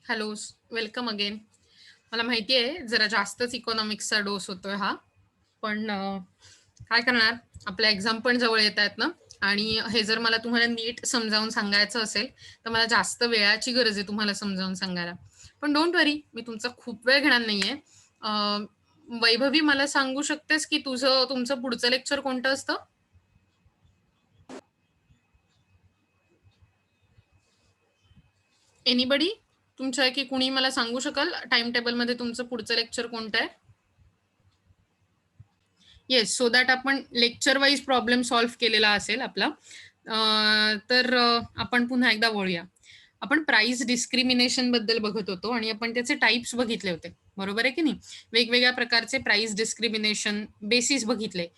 Hello, welcome again. मला माहिती आहे जरा जास्तच इकॉनॉमिक्सचा डोस होतोय हा. पण काय करणार? आपल्या एक्झाम पण जवळ येत आहेत ना आणि हे जर मला तुम्हाला नीट समजावून सांगायचं असेल, तर मला जास्त वेळाची गरज आहे तुम्हाला समजावून सांगायला. पण डोंट वरी, मी तुमचा खूप वेळ घेणार नाहीये. वैभवी मला सांगू शकतेस, की तुमचं पुढचं लेक्चर कोणतं असतं? एनीबडी? तुमच्यापैकी कुणी मला सांगू शकाल टाईम टेबलमध्ये तुमचं पुढचं लेक्चर कोणतं आहे? येस, सो दॅट आपण लेक्चर वाईज प्रॉब्लेम सॉल्व्ह केलेला असेल आपला. तर आपण पुन्हा एकदा वळूया. आपण प्राइस डिस्क्रिमिनेशन बद्दल बघत होतो आणि आपण त्याचे टाइप्स बघितले होते. बरोबर आहे की नाही? वेगवेगळ्या प्रकारचे प्राइस डिस्क्रिमिनेशन बेसिस बघितले.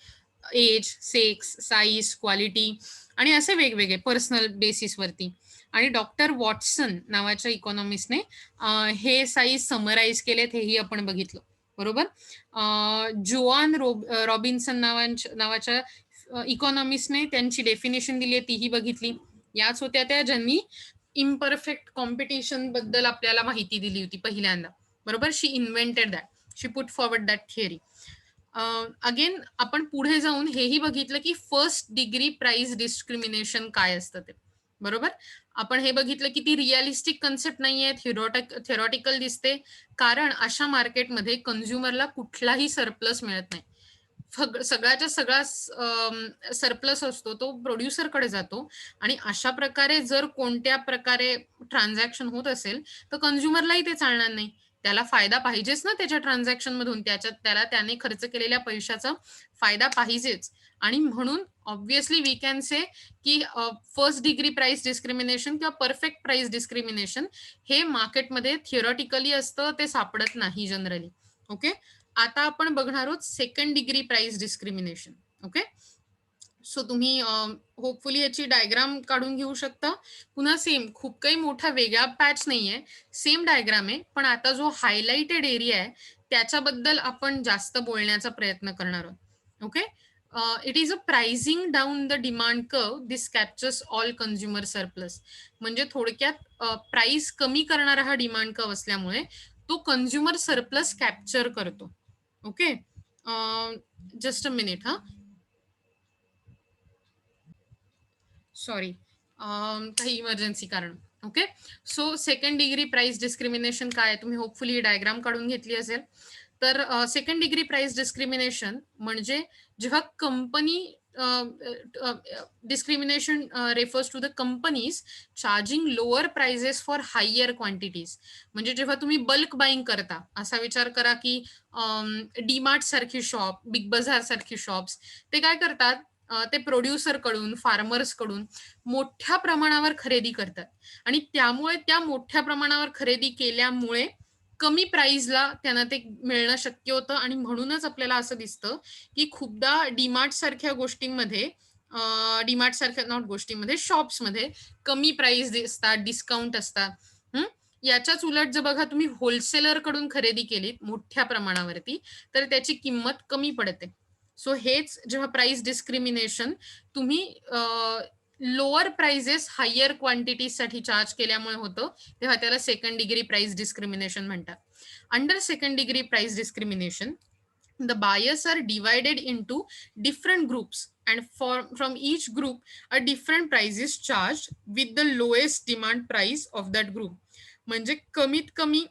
एज, सेक्स, साईज, क्वालिटी आणि असे वेगवेगळे पर्सनल बेसिसवरती. आणि डॉक्टर वॉटसन नावाच्या इकॉनॉमिस्टने हे साईज समराईज केलेत हेही आपण बघितलं. बरोबर? जोआन रॉबिन्सन नावाच्या इकॉनॉमिस्टने त्यांची डेफिनेशन दिली आहे तीही बघितली. याच होत्या त्या ज्यांनी इम्परफेक्ट कॉम्पिटिशन बद्दल आपल्याला माहिती दिली होती पहिल्यांदा. बरोबर? She invented that. She put forward that theory. Again आपण पुढे जाऊन हेही बघितलं की फर्स्ट डिग्री प्राइस डिस्क्रिमिनेशन काय असतं ते. बरोबर? आपण हे बघितलं की ती रिअलिस्टिक कन्सेप्ट नाहीये, थेरॉटिकल दिसते. कारण अशा मार्केटमध्ये कन्झ्युमरला कुठलाही सरप्लस मिळत नाही. सगळ्याच्या सगळा सरप्लस असतो तो प्रोड्युसरकडे जातो आणि अशा प्रकारे जर कोणत्या प्रकारे ट्रान्झॅक्शन होत असेल, तर कन्झ्युमरलाही ते चालणार नाही. त्याला फायदा पाहिजेच ना त्याच्या ट्रान्झॅक्शनमधून. त्याला त्याने खर्च केलेल्या पैशाचा फायदा पाहिजेच आणि म्हणून ऑब्व्हियसली वी कॅन से की फर्स्ट डिग्री प्राइस डिस्क्रिमिनेशन किंवा परफेक्ट प्राइस डिस्क्रिमिनेशन हे मार्केटमध्ये थिअरॉटिकली असतं, ते सापडत नाही जनरली. ओके. आता आपण बघणार आहोत second degree price discrimination. Okay. So तुम्ही होपफुली याची डायग्राम काढून घेऊ शकता. पुन्हा सेम खूप काही मोठा वेगळा पॅच नाहीये. सेम डायग्राम आहे. पण आता जो हायलाइटेड एरिया आहे त्याच्याबद्दल आपण जास्त बोलण्याचा प्रयत्न करणार आहोत. Okay. It is a pricing down the demand curve this captures all consumer surplus. म्हणजे थोडक्यात प्राइस कमी करणारा हा डिमांड कर्व असल्यामुळे तो कन्झ्युमर सरप्लस कॅप्चर करतो. ओके. जस्ट अ मिनिट हा. सॉरी. काही इमर्जन्सी कारण. Okay. So second degree price discrimination काय आहे? तुम्ही होपफुली डायग्राम काढून घेतली असेल. तर सेकंड डिग्री प्राइस डिस्क्रिमिनेशन म्हणजे जेव्हा company discrimination refers to the companies charging lower prices for higher quantities. म्हणजे जेव्हा तुम्ही बल्क बाईंग करता, असा विचार करा की डीमार्ट सारखी शॉप, बिग बाजार सारखी शॉप्स, ते काय करतात? ते प्रोड्युसर कडून, फार्मर्स कडून मोठ्या प्रमाणावर खरेदी करतात आणि त्यामुळे त्या मोठ्या प्रमाणावर खरेदी केल्यामुळे कमी प्राइसला त्यांना ते मिळणं शक्य होतं आणि म्हणूनच आपल्याला असं दिसतं, की खूपदा डीमार्ट सारख्या गोष्टींमध्ये डीमार्ट सारख्या नॉट गोष्टींमध्ये, शॉप्समध्ये कमी प्राइस दिसतात, डिस्काउंट असतात. हं. याच्याच उलट जर बघा तुम्ही होलसेलरकडून खरेदी केलीत मोठ्या प्रमाणावरती, तर त्याची किंमत कमी पडते. सो हेच जेव्हा प्राइस डिस्क्रिमिनेशन तुम्ही लोअर प्राइजेस हायर क्वांटिटीसाठी चार्ज केल्यामुळे होतं, तेव्हा त्याला सेकंड डिग्री प्राइस डिस्क्रिमिनेशन म्हणतात. Under second degree price discrimination, the buyers are divided into different groups and from each group a different price is charged with the lowest demand price of that group. म्हणजे कमीत कमी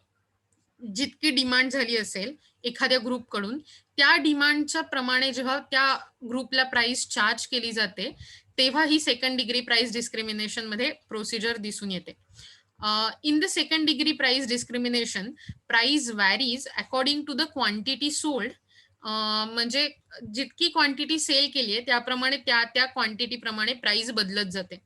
जितकी demand झाली असेल एखाद्या ग्रुपकडून, त्या डिमांडच्या प्रमाणे जेव्हा त्या ग्रुपला प्राइस चार्ज केली जाते, तेव्हा ही सेकंड डिग्री प्राइस डिस्क्रिमिनेशन मध्ये प्रोसिजर दिसून येते. In the second degree price discrimination, price varies according to the quantity sold. म्हणजे जितकी क्वांटिटी सेल केली आहे त्याप्रमाणे त्या त्या क्वांटिटी प्रमाणे प्राइस बदलत जाते.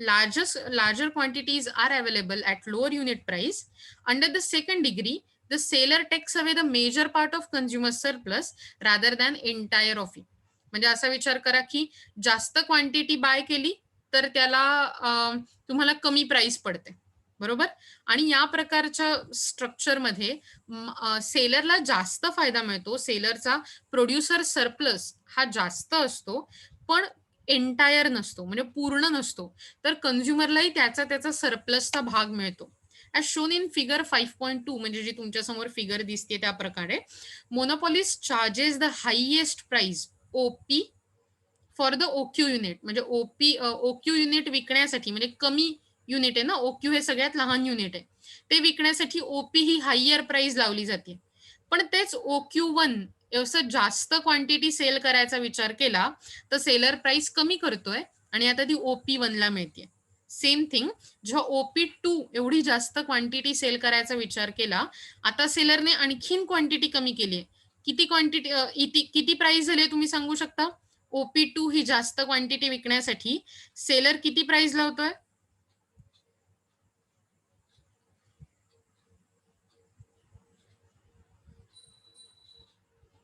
Larger quantities are available at lower unit price. Under the second degree, the seller takes away the major part of consumer surplus rather than entire of it. म्हणजे असा विचार करा की जास्त क्वांटिटी बाय केली तर त्याला तुम्हाला कमी प्राइस पडते. बरोबर? आणि या प्रकारच्या स्ट्रक्चरमध्ये सेलरला जास्त फायदा मिळतो. सेलरचा प्रोड्युसर सरप्लस हा जास्त असतो, पण एंटायर नसतो, म्हणजे पूर्ण नसतो. तर कन्झ्युमरलाही त्याचा त्याचा सरप्लसचा भाग मिळतो. ॲज शोन इन फिगर 5.2 म्हणजे जी तुमच्या समोर फिगर दिसते त्या प्रकारे monopolist charges the highest price OP for the OQ unit म्हणजे ओक्यू युनिट विकण्यासाठी म्हणजे कमी युनिट आहे ना, ओक्यू हे सगळ्यात लहान युनिट आहे. ते विकण्यासाठी ओपी ही हायर प्राइस लावली जाते. पण तेच ओक्यू वन असं जास्त क्वांटिटी सेल करायचा विचार केला, तर सेलर प्राइस कमी करतोय आणि आता ती ओपी ला मिळते. सेम थिंग जेव्हा ओपी टू एवढी जास्त क्वांटिटी सेल करायचा विचार केला, आता सेलरने आणखीन क्वांटिटी कमी केली आहे. किती क्वांटिटी किती प्राइस झाली तुम्ही सांगू शकता? ओपी टू ही जास्त क्वांटिटी विकण्यासाठी सेलर किती प्राइस लावतोय?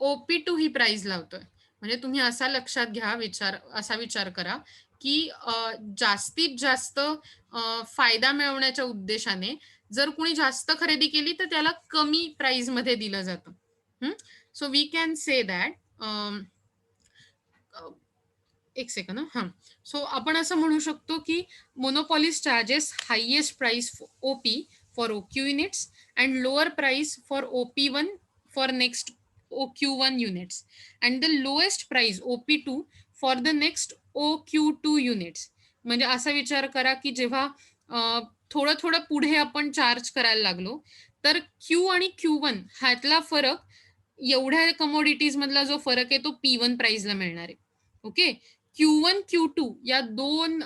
ओपी टू ही प्राइस लावतोय. म्हणजे तुम्ही असा लक्षात घ्या असा विचार करा, की जास्तीत जास्त फायदा मिळवण्याच्या उद्देशाने जर कोणी जास्त खरेदी केली तर त्याला कमी प्राइसमध्ये दिलं जातं. So we can say that एक सेकंड हां. सो आपण असं म्हणू शकतो, की monopolist charges highest price OP for OQ units and lower price for OP one for next OQ1 units and the lowest price OP2 for the next OQ2 units. म्हणजे असा विचार करा की जेव्हा थोडं थोडं पुढे आपण चार्ज करायला लागलो तर Q आणि Q1 ह्यातला फरक एवढ्या कमोडिटीज मधला जो फरक आहे तो P1 प्राइसला मिळणार आहे. ओके. Q1 Q2 या दोन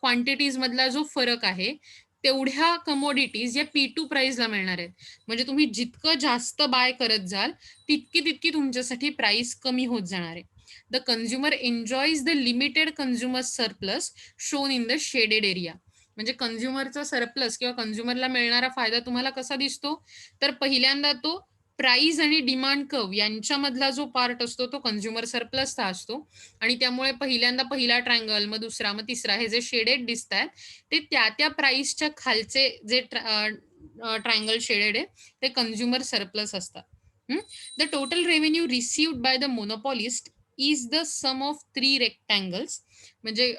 क्वांटिटीज मधला जो फरक आहे तेवढ्या कमोडिटीज या P2 प्राइसला मिळणार आहेत. म्हणजे तुम्ही जितकं जास्त बाय करत जाल तितकी तितकी तुमच्यासाठी प्राइस कमी होत जाणार आहे. The consumer enjoys the limited consumer surplus shown in the shaded area. म्हणजे कन्झ्युमरचा सरप्लस किंवा कन्झ्युमरला मिळणारा फायदा तुम्हाला कसा दिसतो? तर पहिल्यांदा तो प्राइस आणि डिमांड कर्व यांच्यामधला जो पार्ट असतो तो कन्झ्युमर सरप्लसचा असतो आणि त्यामुळे पहिल्यांदा पहिला ट्रायंगल, मग दुसरा, मग तिसरा हे जे शेडेड दिसत आहेत ते त्या त्या प्राइसच्या खालचे जे ट्रायंगल शेडेड आहे ते कन्झ्युमर सरप्लस असतात. The total revenue received by the monopolist is the sum of 3 rectangles. म्हणजे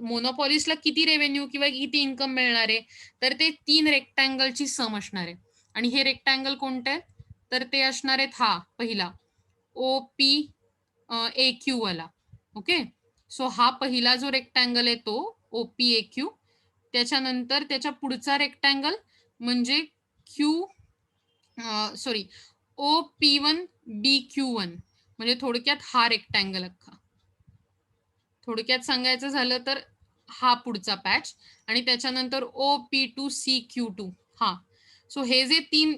मोनोपॉलिस्टला किती रेव्हेन्यू किंवा किती इन्कम मिळणार आहे तर ते 3 रेक्टँगलची सम असणार आहे. आणि हे रेक्टँगल कोणते आहेत? तर ते असणार आहेत हा पहिला ओ पी ए क्यू वाला. ओके. सो हा पहिला जो रेक्टँगल आहे तो ओ पी ए क्यू. त्याच्यानंतर त्याच्या पुढचा रेक्टँगल म्हणजे Q sorry O P one B Q one. म्हणजे थोडक्यात हा रेक्टँगल अख्खा. थोडक्यात सांगायचं झालं तर हा पुढचा पॅच आणि त्याच्यानंतर O P two C Q two हा. सो हे जे 3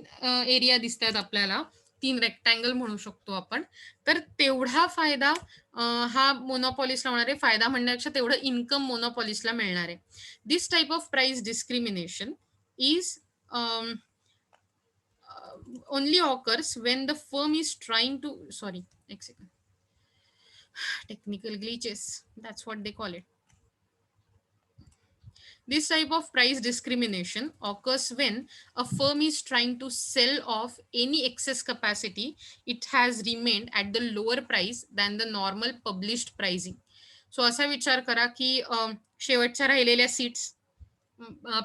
एरिया दिसतात आपल्याला 3 रेक्टँगल म्हणू शकतो आपण. तर तेवढा फायदा हा मोनोपॉलिसला होणार आहे. फायदा म्हणण्यापेक्षा तेवढं इन्कम मोनोपॉलिसला मिळणार आहे. This type of price discrimination is only occurs when the firm is trying to sorry एक second technical glitches, that's what they call it. This type of price discrimination occurs when a firm is trying to sell off any excess capacity it has remained at the lower price than the normal published pricing. So असा विचार करा की शेवटच्या राहिलेल्या seats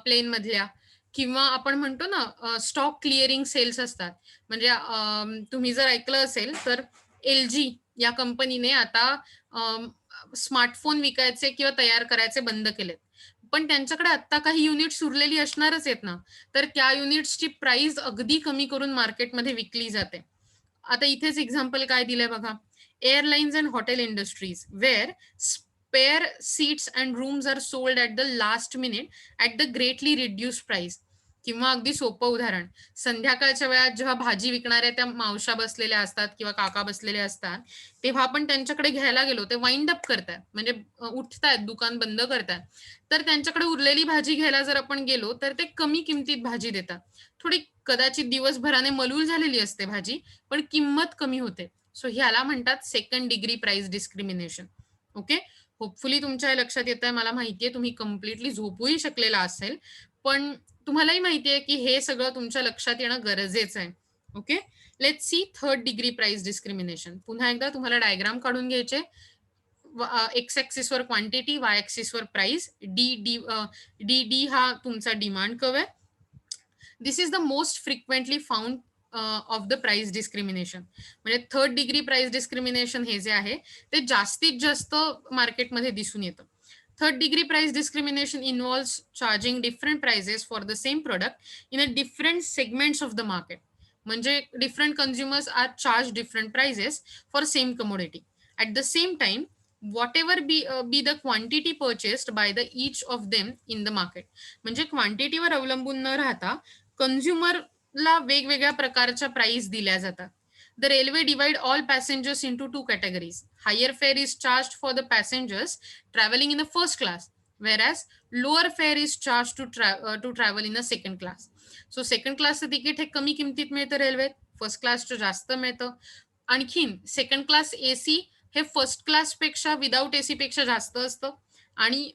plain मधल्या किंवा आपण म्हणतो ना स्टॉक क्लिअरिंग सेल्स असतात. म्हणजे तुम्ही जर ऐकलं असेल तर LG या कंपनीने आता स्मार्टफोन विकायचे किंवा तयार करायचे बंद केलेत. पण त्यांच्याकडे आत्ता काही युनिट्स उरलेली असणारच आहेत ना, तर त्या युनिट्सची प्राइस अगदी कमी करून मार्केटमध्ये विकली जाते. आता इथेच एक्झाम्पल काय दिलंय बघा. Airlines and hotel industries where spare seats and rooms are sold at the last minute at the greatly reduced price. किंवा अगदी सोपं उदाहरण, संध्याकाळच्या वेळात जेव्हा भाजी विकणाऱ्या त्या मावशा बसलेल्या असतात किंवा काका बसलेले असतात, तेव्हा आपण त्यांच्याकडे घ्यायला गेलो ते वाइंड अप करतात म्हणजे उठतायत, दुकान बंद करतात. तर त्यांच्याकडे उरलेली भाजी घ्यायला जर आपण गेलो तर ते कमी किमतीत भाजी देतात. थोडी कदाचित दिवसभराने मलूल झालेली असते भाजी, पण किंमत कमी होते. सो ह्याला म्हणतात second degree price discrimination. Okay. Hopefully तुमच्या लक्षात येत आहे. मला माहितीये तुम्ही कम्प्लिटली झोपूही शकलेला असेल, पण तुम्हालाही माहितीये की हे सगळं तुमच्या लक्षात येणं गरजेचं आहे. Okay. Let's see third degree price discrimination. पुन्हा एकदा तुम्हाला डायग्राम काढून घ्यायचे. एक्स ऍक्सिसवर क्वांटिटी, वाय ऍक्सिसवर price, D D D D हा तुमचा डिमांड कर्व आहे. This is the most frequently found of the price discrimination. म्हणजे थर्ड डिग्री प्राइस डिस्क्रिमिनेशन हे जे आहे ते जास्तीत जास्त मार्केटमध्ये दिसून येतं. Third degree price discrimination involves charging different prices for the same product in a different segments of the market. म्हणजे different consumers are charge different prices for same commodity. At the same time whatever be the quantity purchased by the each of them in the market. म्हणजे क्वांटिटीवर अवलंबून न राहता कन्झ्युमरला वेगवेगळ्या प्रकारच्या price दिल्या जातात. The railway divide all passengers into two categories. Higher fare is charge for the passengers travelling in a first class, whereas lower fare is charge to travel in a second class. So second क्लासचं तिकीट हे कमी किमतीत मिळतं रेल्वेत, first क्लासचं जास्त मिळतं. आणखीन सेकंड क्लास एसी हे फर्स्ट क्लास पेक्षा विदाऊट एसी पेक्षा जास्त असतं आणि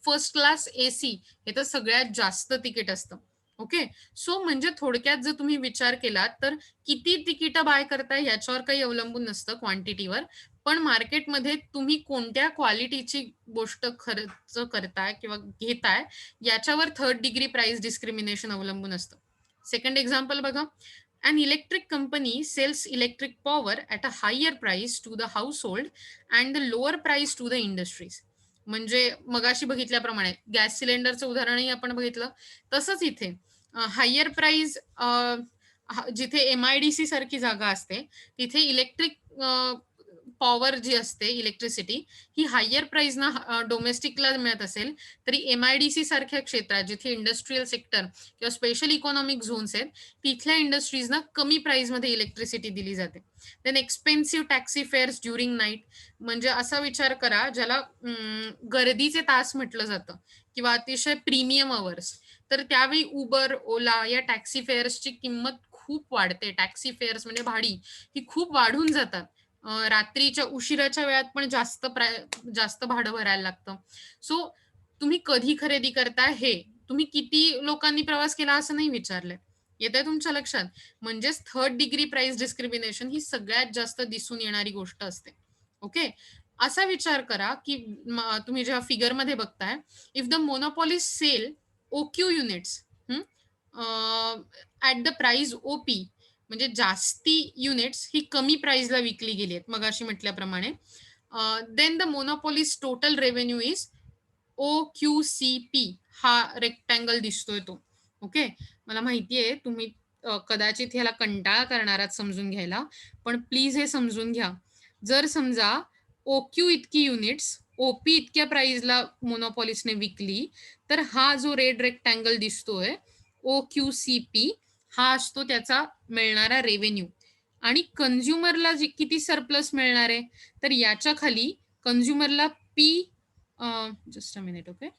फर्स्ट क्लास एसी हे तर सगळ्यात जास्त तिकीट असतं. ओके. सो म्हणजे थोडक्यात जर तुम्ही विचार केलात तर किती तिकीटं बाय करताय याच्यावर काही अवलंबून नसतं क्वांटिटीवर, पण मार्केटमध्ये तुम्ही कोणत्या क्वालिटीची गोष्ट खर्च करताय किंवा घेताय याच्यावर थर्ड डिग्री प्राइस डिस्क्रिमिनेशन अवलंबून असतं. सेकंड एक्झाम्पल बघा. An electric company sells electric power at a higher price to the household and the lower price to the industries. म्हणजे मगाशी बघितल्याप्रमाणे गॅस सिलेंडरचं उदाहरणही आपण बघितलं, तसंच इथे हायर प्राइस जिथे MIDC सारखी जागा असते तिथे इलेक्ट्रिक पॉवर जी असते इलेक्ट्रिसिटी ही हायर प्राइसना डोमेस्टिकला मिळत असेल, तरी MIDC सारख्या क्षेत्रात जिथे इंडस्ट्रियल सेक्टर किंवा स्पेशल इकॉनॉमिक झोन्स आहेत तिथल्या इंडस्ट्रीजना कमी प्राइसमध्ये इलेक्ट्रिसिटी दिली जाते. Then expensive taxi fares during night. म्हणजे असा विचार करा ज्याला गर्दीचे तास म्हटलं जातं किंवा अतिशय प्रीमियम अवर्स. तर त्यावेळी उबर, ओला या टॅक्सी फेअर्सची किंमत खूप वाढते. टॅक्सी फेअर्स म्हणजे भाडी ही खूप वाढून जातात. रात्रीच्या उशिराच्या वेळात पण जास्त भाडं भरायला लागतं. सो तुम्ही कधी खरेदी करताय हे, तुम्ही किती लोकांनी प्रवास केला असं नाही विचारलंय. येतंय तुमच्या लक्षात? म्हणजेच थर्ड डिग्री प्राइस डिस्क्रिमिनेशन ही सगळ्यात जास्त दिसून येणारी गोष्ट असते. ओके. असा विचार करा, की तुम्ही जेव्हा फिगरमध्ये बघताय, if the monopoly sell OQ units at the price OP, म्हणजे जास्ती युनिट्स ही कमी प्राइसला विकली गेली आहेत मगाशी म्हटल्याप्रमाणे. Then the monopoly's total revenue is OQCP. हा रेक्टँगल दिसतोय तो. ओके. मला माहिती आहे तुम्ही कदाचित ह्याला कंटाळा करणार आहात समजून घ्यायला, पण प्लीज हे समजून घ्या. जर समजा OQ इतकी युनिट्स OP इतक्या प्राइसला मोनोपॉलिसने विकली, तर हा जो रेड रेक्टँगल दिसतोय OQCP हा असतो त्याचा मिळणारा रेव्हेन्यू. आणि कन्झ्युमरला किती सरप्लस मिळणार आहे, तर याच्या खाली कन्झ्युमरला जस्ट अ मिनिट. ओके.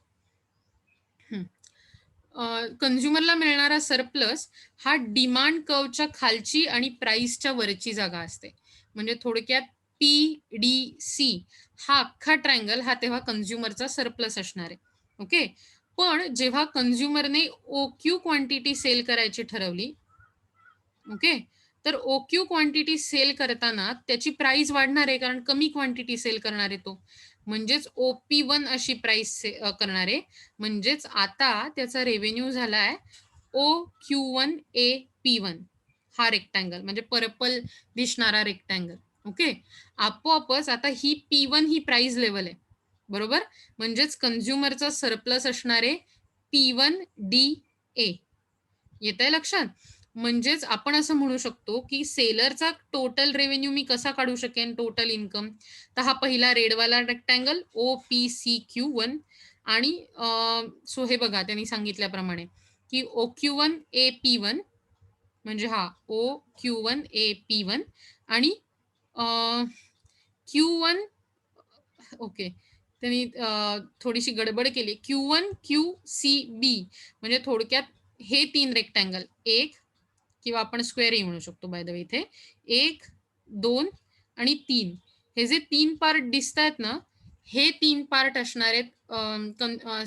कन्झ्युमरला मिळणारा सरप्लस हा डिमांड कर्वच्या खालची आणि प्राइसच्या वरची जागा असते. म्हणजे थोडक्यात PDC हा अख्खा ट्रायंगल हा तेव्हा कन्झ्युमरचा सरप्लस असणार आहे. ओके. पण जेव्हा कन्झ्युमरने OQ क्वांटिटी सेल करायची ठरवली, ओके, तर OQ क्वांटिटी सेल करताना त्याची प्राइस वाढणार आहे कारण कमी क्वांटिटी सेल करणार आहे तो. म्हणजेच OP1 अशी प्राइस करणार आहे. म्हणजेच आता त्याचा रेव्हेन्यू झालाय OQ1AP1 हा रेक्टँगल म्हणजे पर्पल दिसणारा रेक्टँगल. ओके. आपोआपच आता ही P1 ही प्राइस लेवल आहे. बरोबर. म्हणजेच कन्झ्युमरचा सरप्लस असणार आहे P1DA. येतंय लक्षात? म्हणजेच आपण असं म्हणू शकतो, की सेलरचा टोटल रेव्हेन्यू मी कसा काढू शकेन, टोटल इन्कम. तर हा पहिला रेडवाला रेक्टँगल OPCQ1 आणि सो हे बघा त्यांनी सांगितल्याप्रमाणे, की OQ1AP1 म्हणजे हा OQ1AP1 आणि Q1 ओके. त्यांनी थोडीशी गडबड केली. Q1QCB म्हणजे थोडक्यात हे 3 रेक्टँगल, एक किंवा आपण स्क्वेअरही म्हणू शकतो बाय द वे इथे. 1, 2 आणि 3 हे जे 3 पार्ट दिसतायत ना, हे 3 पार्ट असणार आहेत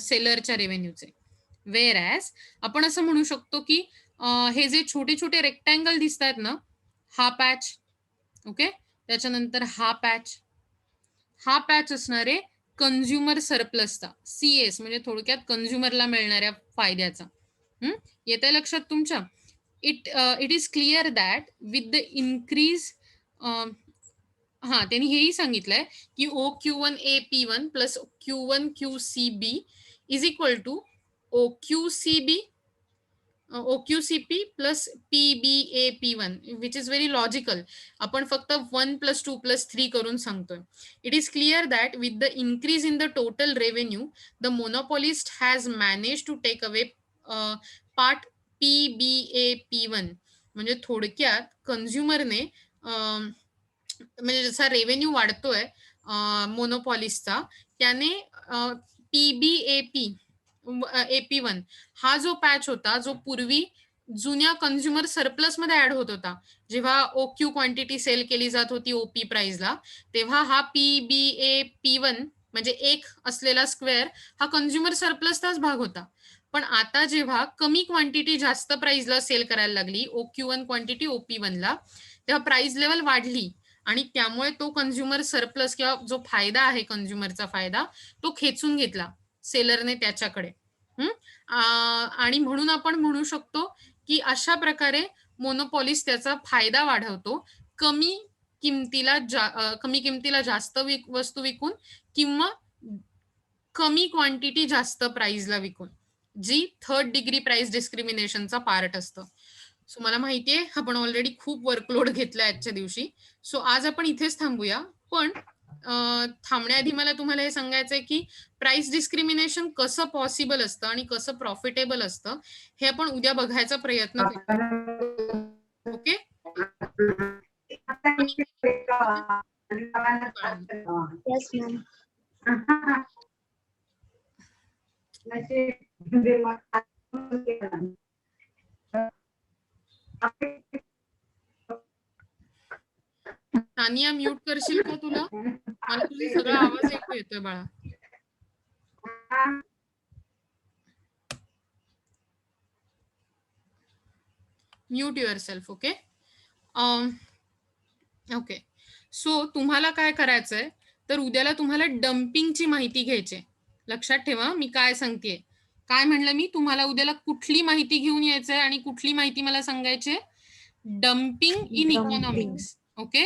सेलरच्या रेव्हेन्यूचे. वेअर ॲज आपण असं म्हणू शकतो, की हे जे छोटे-छोटे रेक्टँगल दिसतायत ना, हा पॅच, ओके. त्याच्यानंतर हा पॅच असणार आहे कन्झ्युमर सरप्लसचा, CS म्हणजे थोडक्यात कन्झ्युमरला मिळणाऱ्या फायद्याचा. येतंय लक्षात तुमच्या? It is clear that with the increase त्यांनी हेही सांगितलंय की OQ1AP1 plus Q1QCB is equal to OQCP plus PBAP1 which is very logical. आपण फक्त 1+2+3 करून सांगतोय. It is clear that with the increase in the total revenue the monopolist has manage to take away part PBAP1. म्हणजे थोडक्यात कंझ्युमरने म्हणजे जसा revenue वाढतोय मोनोपॉलिस्टचा, त्याने AP1 हा जो पॅच होता, जो पूर्वी जुन्या कंझ्युमर सरप्लस मध्ये ऍड होत होता, जेव्हा OQ क्वांटिटी सेल केली जात होती OP प्राइसला, तेव्हा हा PBAP1 म्हणजे एक असलेला स्क्वेअर हा कंझ्युमर सरप्लसचाच भाग होता. पण आता जेव्हा कमी क्वांटिटी जास्त प्राइसला सेल करायला लागली OQ1 क्वांटिटी OP1ला, तेव्हा प्राइस लेवल वाढली आणि त्यामुळे तो कंझ्युमर सरप्लस किंवा जो फायदा आहे कंझ्युमरचा फायदा, तो खेचून घेतला सेलरने त्याच्याकडे. आणि म्हणून आपण म्हणू शकतो की अशा प्रकारे मोनोपॉलिस्ट त्याचा फायदा वाढवतो कमी किमतीला जास्त वस्तू विकून किंवा कमी क्वांटिटी जास्त प्राइसला विकून, जी थर्ड डिग्री प्राइस डिस्क्रिमिनेशनचा पार्ट असतं. सो मला माहितीये आपण ऑलरेडी खूप वर्कलोड घेतलाय आजच्या दिवशी, सो आज आपण इथेच थांबूया. पण थांबण्याआधी मला तुम्हाला हे सांगायचंय की प्राइस डिस्क्रिमिनेशन कसं पॉसिबल असतं आणि कसं प्रॉफिटेबल असतं हे आपण उद्या बघायचा प्रयत्न करू. ओके. तानिया म्यूट करशील का तुला? मला तुझा सगळा आवाज ऐकू येतोय बाळा. Mute yourself. Okay. Okay. So तुम्हाला काय करायचंय तर उद्याला तुम्हाला डम्पिंगची माहिती घ्यायची. लक्षात ठेवा मी काय सांगतेय. काय म्हणलं मी तुम्हाला उद्याला कुठली माहिती घेऊन यायचंय आणि कुठली माहिती मला सांगायची? Dumping in economics. ओके.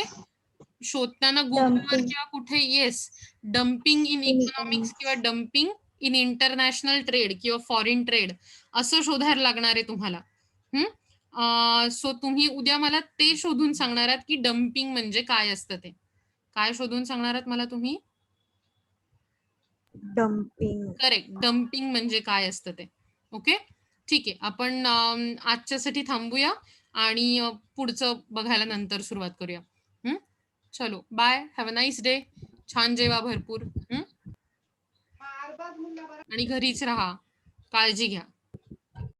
शोधताना गुगलवर किंवा कुठे येस डम्पिंग इन इकॉनॉमिक्स किंवा डम्पिंग इन इंटरनॅशनल ट्रेड किंवा फॉरेन ट्रेड असं शोधायला लागणार आहे तुम्हाला. सो तुम्ही उद्या मला ते शोधून सांगणार आहात की डम्पिंग म्हणजे काय असतं. ते काय शोधून सांगणार आहात मला तुम्ही? डम्पिंग. करेक्ट. डम्पिंग म्हणजे काय असतं ते. ओके. ठीक आहे. आपण आजच्यासाठी थांबूया आणि पुढचं बघायला नंतर सुरुवात करूया. चलो bye. Have a nice day. छान जेवा भरपूर आणि घरीच राहा. काळजी घ्या.